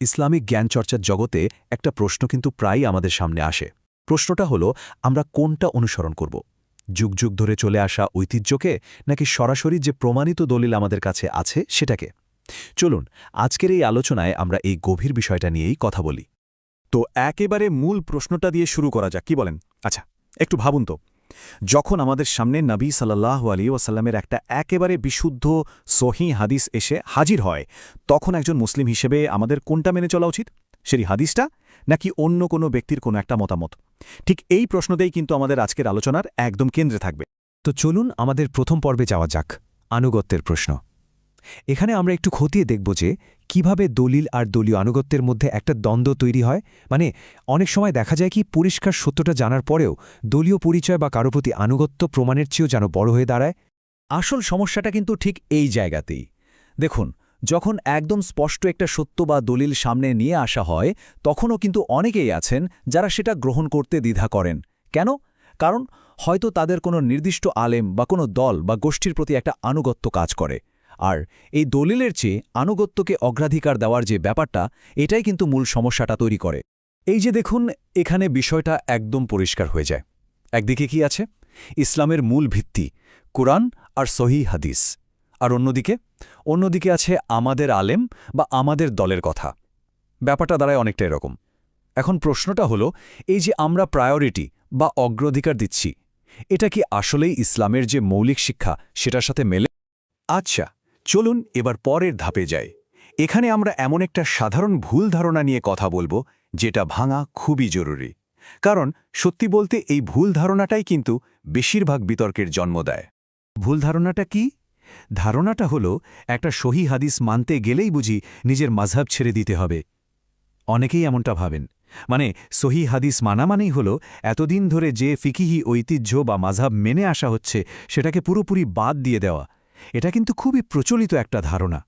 Islamic জ্ঞানচর্চার জগতে একটা প্রশ্ন কিন্তু প্রায়ই আমাদের সামনে আসে। প্রশ্নটা হলো, আমরা কোনটা অনুসরণ করব? যুগ যুগ ধরে চলে আসা ঐতিহ্যকে, নাকি সরাসরি যে প্রমাণিত দলিল আমাদের কাছে আছে সেটাকে? চলুন আজকের এই আলোচনায় আমরা এই গভীর বিষয়টা নিয়েই কথা বলি। তো একেবারে মূল প্রশ্নটা দিয়ে শুরু করা যাক, কি বলেন? আচ্ছা, একটু ভাবুন তো, যখন আমাদের সামনে নবী সাল্লাল্লাহু আলাইহি ওয়াসাল্লামের একটা একেবারে বিশুদ্ধ সহিহ হাদিস এসে হাজির হয়, তখন একজন মুসলিম হিসেবে আমাদের কোনটা মেনে চলা উচিত? সেই হাদিসটা, নাকি অন্য কোনো ব্যক্তির কোনো একটা মতামত? ঠিক এই প্রশ্নতেই কিন্তু আমাদের আজকের আলোচনার একদম কেন্দ্রে থাকবে। তো চলুন আমাদের প্রথম পর্বে যাওয়া যাক, আনুগত্যের প্রশ্ন। এখানে আমরা একটু খতিয়ে দেখব যে কিভাবে দলিল আর দলীয় আনুগত্যের মধ্যে একটা দ্বন্দ্ব তৈরি হয়। মানে অনেক সময় দেখা যায় কি, পরিষ্কার সত্যটা জানার পরেও দলীয় পরিচয় বা কারো প্রতি আনুগত্য প্রমাণের চেয়েও যেন বড় হয়ে দাঁড়ায়। আসল সমস্যাটা কিন্তু ঠিক এই জায়গাতেই। দেখুন, যখন একদম স্পষ্ট একটা সত্য বা দলিল সামনে নিয়ে আসা হয়, তখনও কিন্তু অনেকেই আছেন যারা সেটা গ্রহণ করতে দ্বিধা করেন। কেন? কারণ হয়তো তাদের কোনো নির্দিষ্ট আলেম বা কোনো দল বা গোষ্ঠীর প্রতি একটা আনুগত্য কাজ করে। আর এই দলিলের চেয়ে আনুগত্যকে অগ্রাধিকার দেওয়ার যে ব্যাপারটা, এটাই কিন্তু মূল সমস্যাটা তৈরি করে। এই যে দেখুন, এখানে বিষয়টা একদম পরিষ্কার হয়ে যায়। একদিকে কি আছে? ইসলামের মূল ভিত্তি কুরআন আর সহিহ হাদিস, আর অন্যদিকে আছে আমাদের আলেম বা আমাদের দলের কথা। ব্যাপারটা দাঁড়ায় অনেকটা এরকম। এখন প্রশ্নটা হলো, এই যে আমরা প্রায়োরিটি বা অগ্রাধিকার দিচ্ছি, এটা কি আসলেই ইসলামের যে মৌলিক শিক্ষা সেটার সাথে মেলে? আচ্ছা, চলুন এবার পরের ধাপে যাই। এখানে আমরা এমন একটা সাধারণ ভুল ধারণা নিয়ে কথা বলবো, যেটা ভাঙা খুবই জরুরি। কারণ সত্যি বলতে এই ভুল ধারণাটাই কিন্তু বেশিরভাগ বিতর্কের জন্ম দেয়। ভুল ধারণাটা কি? ধারণাটা হলো, একটা সহিহ হাদিস মানতে গেলেই বুঝি নিজের মাযহাব ছেড়ে দিতে হবে। অনেকেই এমনটা ভাবেন। মানে সহিহ হাদিস মানা মানেই হলো এতদিন ধরে যে ফিকিহি ঐতিহ্য বা মাযহাব মেনে আসা হচ্ছে সেটাকে পুরোপুরি বাদ দিয়ে দেওয়া। এটা কিন্তু খুবই প্রচলিত একটা ধারণা।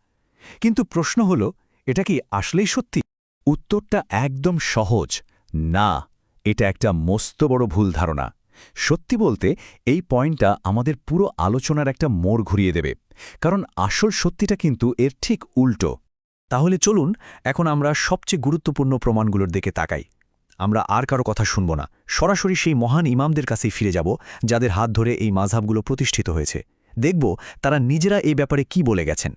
কিন্তু প্রশ্ন হলো, এটা কি আসলেই সত্যি? উত্তরটা একদম সহজ, না। এটা একটা মস্ত বড় ভুল ধারণা। সত্যি বলতে এই পয়েন্টটা আমাদের পুরো আলোচনার একটা মোড় ঘুরিয়ে দেবে। কারণ আসল সত্যিটা কিন্তু এর ঠিক উল্টো। তাহলে চলুন এখন আমরা সবচেয়ে গুরুত্বপূর্ণ প্রমাণগুলোর দিকে তাকাই। আমরা আর কারো কথা শুনব না, সরাসরি সেই মহান ইমামদের কাছেই ফিরে যাব যাদের হাত ধরে এই মাযহাবগুলো প্রতিষ্ঠিত হয়েছে। দেখব তারা নিজেরা এই ব্যাপারে কি বলে গেছেন।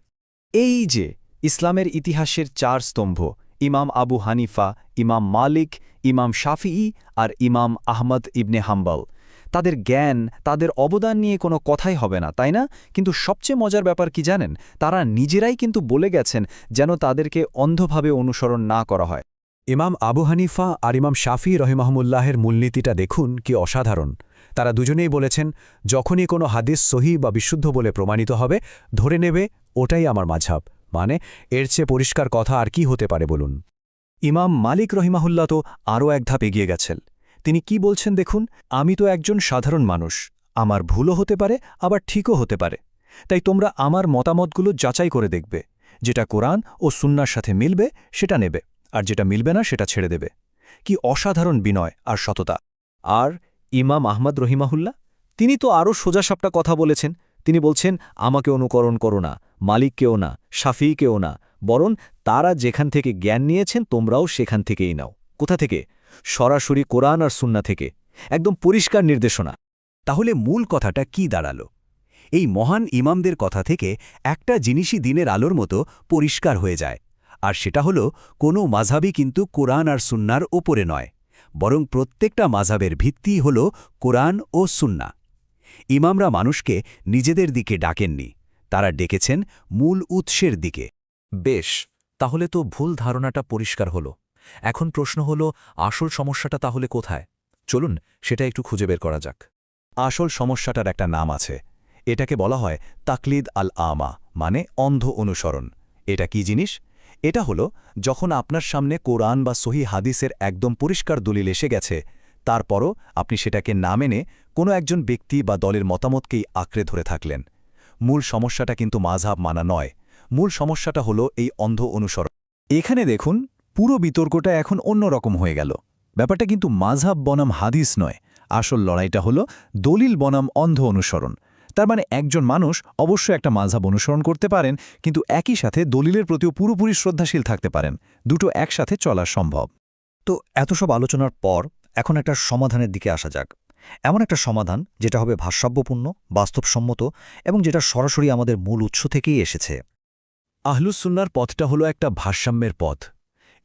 এই যে ইসলামের ইতিহাসের 4 স্তম্ভ, ইমাম আবু হানিফা, ইমাম মালিক, ইমাম শাফিঈ আর ইমাম আহমদ ইবনে হাম্বল, তাদের জ্ঞান, তাদের অবদান নিয়ে কোনো কথাই হবে না, তাই না? কিন্তু সবচেয়ে মজার ব্যাপার কি জানেন? তারা নিজেরাই কিন্তু বলে গেছেন যেন তাদেরকে অন্ধভাবে অনুসরণ না করা হয়। ইমাম আবু হানিফা আর ইমাম শাফি রহিমাহমুল্লাহের মূলনীতিটা দেখুন কি অসাধারণ। তারা দুজনেই বলেছেন, যখনই কোনো হাদিস সহি বা বিশুদ্ধ বলে প্রমাণিত হবে, ধরে নেবে ওটাই আমার মাযহাব। মানে এর চেয়ে পরিষ্কার কথা আর কি হতে পারে বলুন? ইমাম মালিক রহিমাহুল্লাহ তো আরও এক ধাপ এগিয়ে গেছেন। তিনি কি বলছেন দেখুন, আমি তো একজন সাধারণ মানুষ, আমার ভুলও হতে পারে আবার ঠিকও হতে পারে। তাই তোমরা আমার মতামতগুলো যাচাই করে দেখবে। যেটা কোরআন ও সুন্নাহর সাথে মিলবে সেটা নেবে, আর যেটা মিলবে না সেটা ছেড়ে দেবে। কি অসাধারণ বিনয় আর সততা! আর ইমাম আহমদ রহিমাহুল্লাহ, তিনি তো আরও সোজাসাপটা কথা বলেছেন। তিনি বলছেন, আমাকে অনুকরণ করো না, মালিককেও না, শাফিকেও না, বরং তারা যেখান থেকে জ্ঞান নিয়েছেন তোমরাও সেখান থেকেই নাও। কোথা থেকে? সরাসরি কোরআন আর সুন্নাহ থেকে। একদম পরিষ্কার নির্দেশনা। তাহলে মূল কথাটা কি দাঁড়ালো? এই মহান ইমামদের কথা থেকে একটা জিনিসই দিনের আলোর মতো পরিষ্কার হয়ে যায়, আর সেটা হলো, কোনো মাযহাবই কিন্তু কোরআন আর সুন্নাহর ওপরে নয়, বরং প্রত্যেকটা মাযহাবের ভিত্তি হল কোরআন ও সুন্নাহ। ইমামরা মানুষকে নিজেদের দিকে ডাকেননি, তারা ডেকেছেন মূল উৎসের দিকে। বেশ, তাহলে তো ভুল ধারণাটা পরিষ্কার হলো। এখন প্রশ্ন হলো, আসল সমস্যাটা তাহলে কোথায়? চলুন সেটা একটু খুঁজে বের করা যাক। আসল সমস্যাটার একটা নাম আছে। এটাকে বলা হয় তাকলিদ আল আমা, মানে অন্ধ অনুসরণ। এটা কি জিনিস? এটা হলো, যখন আপনার সামনে কোরআন বা সহিহ হাদিসের একদম পরিষ্কার দলিল এসে গেছে, তারপরও আপনি সেটাকে না মেনে কোনো একজন ব্যক্তি বা দলের মতামতকেই আঁকড়ে ধরে থাকলেন। মূল সমস্যাটা কিন্তু মাযহাব মানা নয়, মূল সমস্যাটা হলো এই অন্ধ অনুসরণ। এখানে দেখুন, পুরো বিতর্কটা এখন অন্যরকম হয়ে গেল। ব্যাপারটা কিন্তু মাযহাব বনাম হাদিস নয়, আসল লড়াইটা হলো দলিল বনাম অন্ধ অনুসরণ। তার মানে একজন মানুষ অবশ্যই একটা মাযহাব অনুসরণ করতে পারেন, কিন্তু একই সাথে দলিলের প্রতিও পুরোপুরি শ্রদ্ধাশীল থাকতে পারেন। দুটো একসাথে চলা সম্ভব। তো এত সব আলোচনার পর এখন একটা সমাধানের দিকে আসা যাক। এমন একটা সমাধান যেটা হবে ভারসাম্যপূর্ণ, বাস্তবসম্মত এবং যেটা সরাসরি আমাদের মূল উৎস থেকেই এসেছে। আহলুসুন্নার পথটা হলো একটা ভারসাম্যের পথ।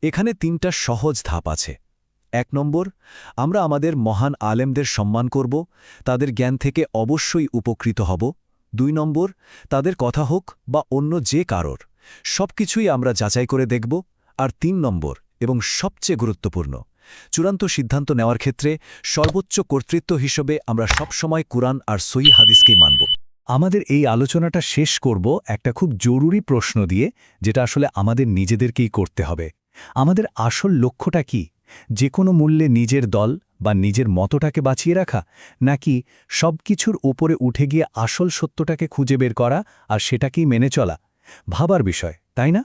এখানে 3টা সহজ ধাপ আছে। 1 নম্বর, আমরা আমাদের মহান আলেমদের সম্মান করব, তাদের জ্ঞান থেকে অবশ্যই উপকৃত হব। 2 নম্বর, তাদের কথা হোক বা অন্য যে কারোর, সবকিছুই আমরা যাচাই করে দেখব। আর 3 নম্বর এবং সবচেয়ে গুরুত্বপূর্ণ, চূড়ান্ত সিদ্ধান্ত নেওয়ার ক্ষেত্রে সর্বোচ্চ কর্তৃত্ব হিসেবে আমরা সবসময় কুরআন আর সহিহ হাদিসকেই মানব। আমাদের এই আলোচনাটা শেষ করব একটা খুব জরুরি প্রশ্ন দিয়ে, যেটা আসলে আমাদের নিজেদেরকেই করতে হবে। আমাদের আসল লক্ষ্যটা কি? যে কোনো মূল্যে নিজের দল বা নিজের মতটাকে বাঁচিয়ে রাখা, নাকি সবকিছুর ওপরে উঠে গিয়ে আসল সত্যটাকে খুঁজে বের করা আর সেটাকেই মেনে চলা? ভাবার বিষয়, তাই না?